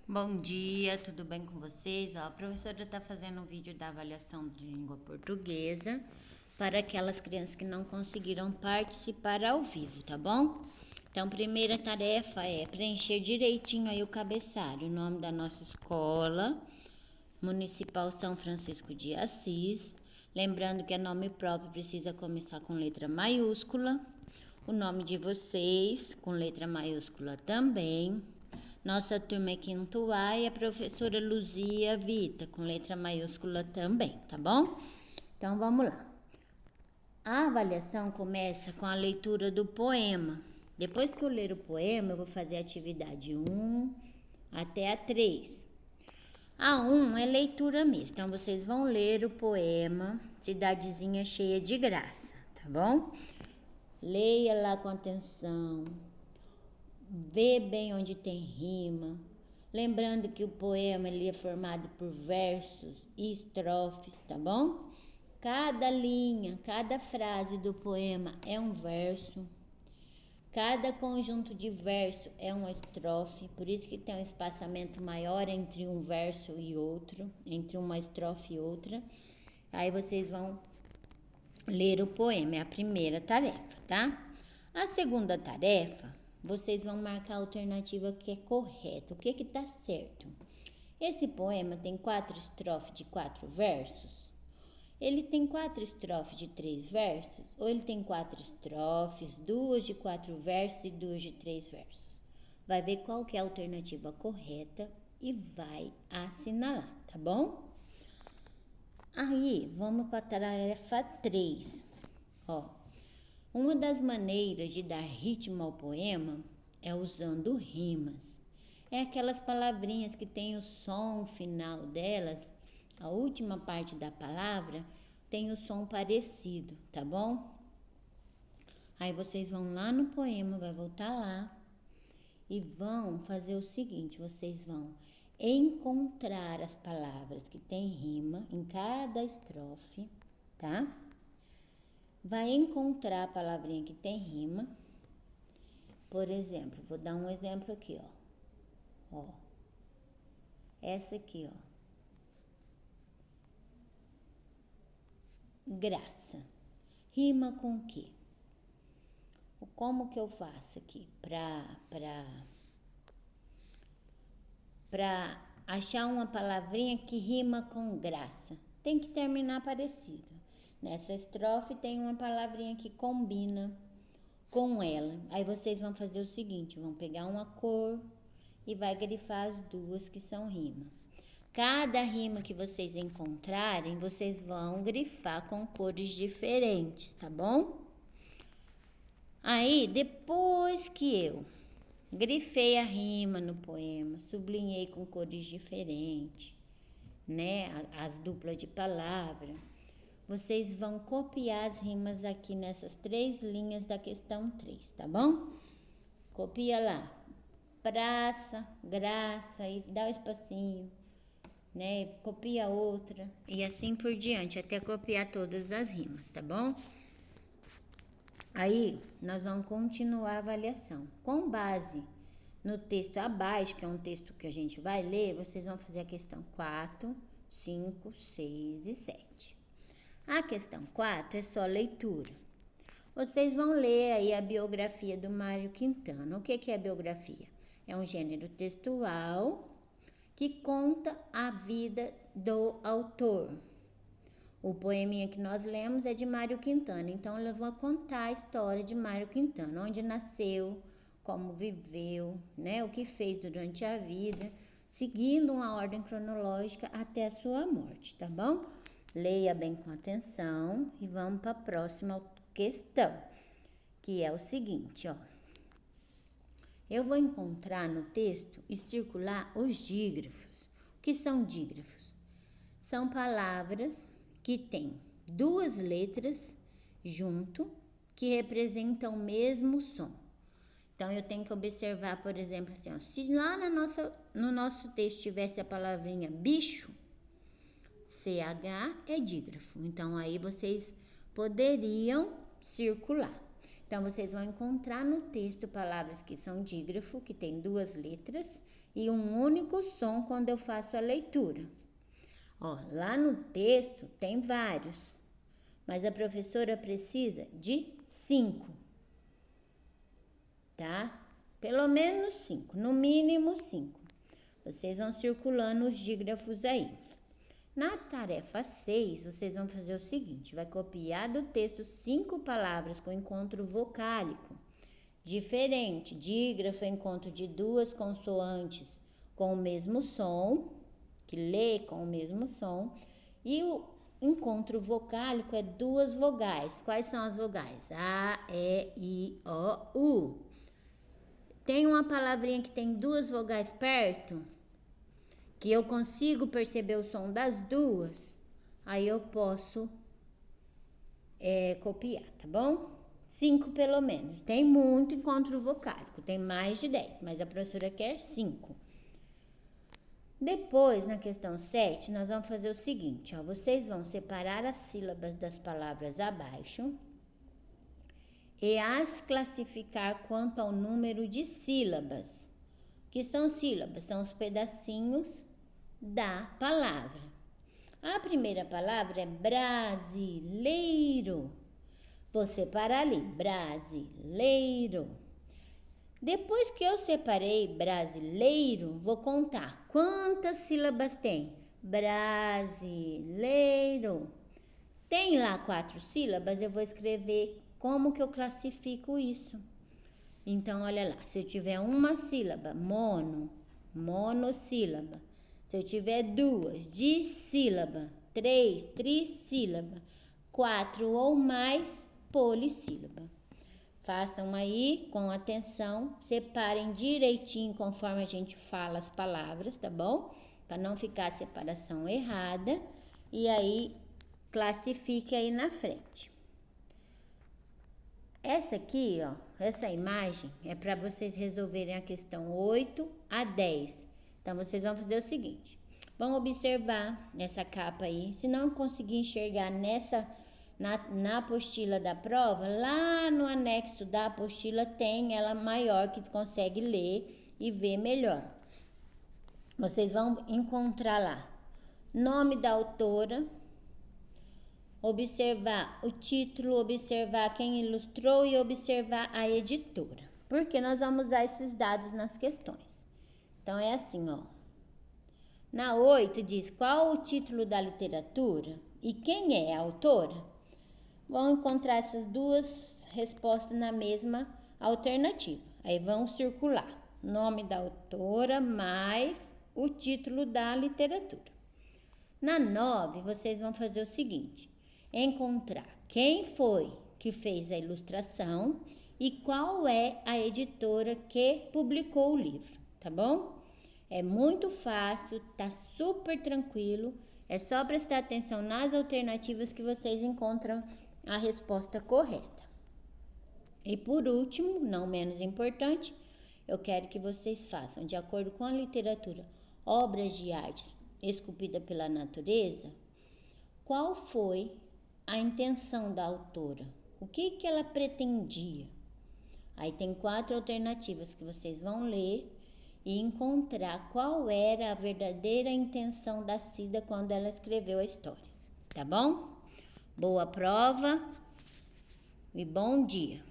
Bom dia, tudo bem com vocês? A professora está fazendo um vídeo da avaliação de língua portuguesa para aquelas crianças que não conseguiram participar ao vivo, tá bom? Então, primeira tarefa é preencher direitinho aí o cabeçalho, o nome da nossa escola, Municipal São Francisco de Assis. Lembrando que é nome próprio precisa começar com letra maiúscula. O nome de vocês com letra maiúscula também. Nossa turma é quinto A e a professora Luzia Vita, com letra maiúscula também, tá bom? Então, vamos lá. A avaliação começa com a leitura do poema. Depois que eu ler o poema, eu vou fazer a atividade 1 até a 3. A 1 é leitura mesmo, então vocês vão ler o poema Cidadezinha Cheia de Graça, tá bom? Leia lá com atenção. Vê bem onde tem rima, lembrando que o poema ele é formado por versos e estrofes, tá bom? Cada linha, cada frase do poema é um verso, cada conjunto de verso é uma estrofe, por isso que tem um espaçamento maior entre um verso e outro, entre uma estrofe e outra. Aí vocês vão ler o poema, é a primeira tarefa, tá? A segunda tarefa, vocês vão marcar a alternativa que é correta, o que está certo. Esse poema tem 4 estrofes de 4 versos? Ele tem 4 estrofes de 3 versos? Ou ele tem 4 estrofes, 2 de 4 versos e 2 de 3 versos? Vai ver qual que é a alternativa correta e vai assinalar, tá bom? Aí, vamos para a tarefa 3. Ó, uma das maneiras de dar ritmo ao poema é usando rimas. É aquelas palavrinhas que tem o som final delas, a última parte da palavra tem o som parecido, tá bom? Aí vocês vão lá no poema, vai voltar lá e vão fazer o seguinte, vocês vão encontrar as palavras que tem rima em cada estrofe, tá? Vai encontrar a palavrinha que tem rima. Por exemplo, vou dar um exemplo aqui, ó. Essa aqui, ó. Graça. Rima com o quê? Como que eu faço aqui pra achar uma palavrinha que rima com graça? Tem que terminar parecido. Nessa estrofe tem uma palavrinha que combina com ela. Aí vocês vão fazer o seguinte, vão pegar uma cor e vai grifar as duas que são rima. Cada rima que vocês encontrarem, vocês vão grifar com cores diferentes, tá bom? Aí, depois que eu grifei a rima no poema, sublinhei com cores diferentes, né? As duplas de palavra. Vocês vão copiar as rimas aqui nessas 3 linhas da questão 3, tá bom? Copia lá. Praça, graça, e dá o espacinho, né? Copia outra e assim por diante, até copiar todas as rimas, tá bom? Aí, nós vamos continuar a avaliação. Com base no texto abaixo, que é um texto que a gente vai ler, vocês vão fazer a questão 4, 5, 6 e 7. A questão 4 é só leitura. Vocês vão ler aí a biografia do Mário Quintana. O que é a biografia? É um gênero textual que conta a vida do autor. O poeminha que nós lemos é de Mário Quintana, então eu vou contar a história de Mário Quintana, onde nasceu, como viveu, né, o que fez durante a vida, seguindo uma ordem cronológica até a sua morte, tá bom? Leia bem com atenção e vamos para a próxima questão, que é o seguinte, ó. Eu vou encontrar no texto e circular os dígrafos. O que são dígrafos? São palavras que têm 2 letras junto que representam o mesmo som. Então, eu tenho que observar, por exemplo, assim, ó, se lá no nosso texto tivesse a palavrinha bicho, CH é dígrafo. Então, aí vocês poderiam circular. Então, vocês vão encontrar no texto palavras que são dígrafo, que tem 2 letras, e um único som quando eu faço a leitura. Ó, lá no texto tem vários, mas a professora precisa de 5, tá? Pelo menos 5, no mínimo 5. Vocês vão circulando os dígrafos aí. Na tarefa 6, vocês vão fazer o seguinte: vai copiar do texto 5 palavras com encontro vocálico diferente. Dígrafo é encontro de 2 consoantes com o mesmo som, que lê com o mesmo som, e o encontro vocálico é 2 vogais. Quais são as vogais? A, E, I, O, U. Tem uma palavrinha que tem 2 vogais perto, que eu consigo perceber o som das 2, aí eu posso copiar, tá bom? 5 pelo menos. Tem muito encontro vocálico, tem mais de 10, mas a professora quer 5. Depois, na questão 7, nós vamos fazer o seguinte, ó, vocês vão separar as sílabas das palavras abaixo e as classificar quanto ao número de sílabas. O que são sílabas? São os pedacinhos da palavra. A primeira palavra é brasileiro. Vou separar ali, brasileiro. Depois que eu separei brasileiro, vou contar quantas sílabas tem. Brasileiro. Tem lá 4 sílabas, eu vou escrever como que eu classifico isso. Então, olha lá, se eu tiver uma sílaba, monossílaba. Se eu tiver 2, dissílaba. 3, trissílaba. 4 ou mais, polissílaba. Façam aí com atenção, separem direitinho conforme a gente fala as palavras, tá bom? Para não ficar a separação errada. E aí, classifique aí na frente. Essa aqui, ó, essa imagem é para vocês resolverem a questão 8 a 10. Então, vocês vão fazer o seguinte. Vão observar essa capa aí. Se não conseguir enxergar na apostila da prova, lá no anexo da apostila tem ela maior que consegue ler e ver melhor. Vocês vão encontrar lá nome da autora, observar o título, observar quem ilustrou e observar a editora. Porque nós vamos usar esses dados nas questões. Então, é assim, ó. Na 8 diz qual o título da literatura e quem é a autora. Vão encontrar essas 2 respostas na mesma alternativa. Aí vão circular nome da autora mais o título da literatura. Na 9, vocês vão fazer o seguinte: encontrar quem foi que fez a ilustração e qual é a editora que publicou o livro, tá bom? É muito fácil, tá super tranquilo, é só prestar atenção nas alternativas que vocês encontram a resposta correta. E por último, não menos importante, eu quero que vocês façam, de acordo com a literatura, obras de arte esculpida pela natureza, qual foi a intenção da autora? O que ela pretendia? Aí tem 4 alternativas que vocês vão ler e encontrar qual era a verdadeira intenção da Cida quando ela escreveu a história, tá bom? Boa prova e bom dia!